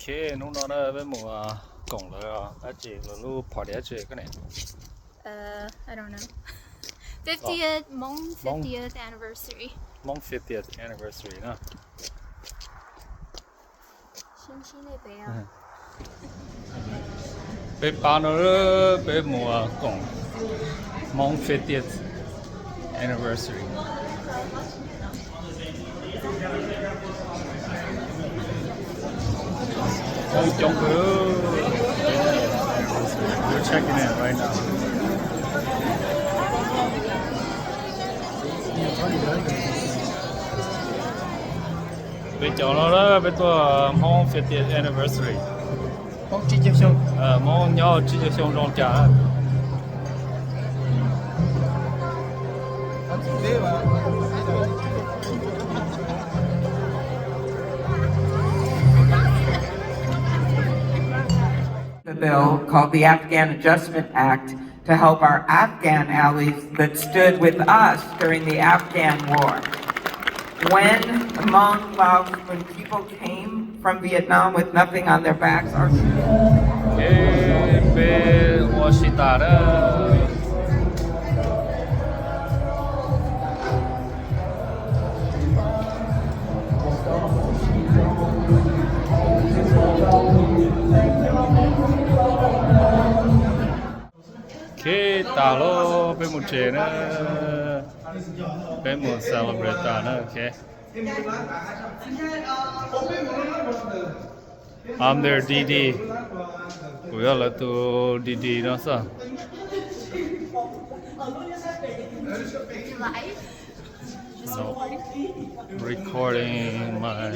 OK, nung đó là với mùa cổng là đã chỉ là lúc跑đi chơi cái này. I don't know. 50th Hmong 50th anniversary. Hmong 50th anniversary 呢？新西那边啊。被搬到了被mùa cổng Hmong 50th anniversary. We're checking in right now. Bây giờ nó là bây giờ Hmong 50th anniversary. Mong nhau chỉ cho xong trong trả. The bill called the Afghan Adjustment Act to help our Afghan allies that stood with us during the Afghan War. When people came from Vietnam with nothing on their backs, our Khi ta lo bên một chế nữa bên một celebrate ta nữa ok. I'm their DD. Chủ yếu là tụ DD đó sao? No. Recording my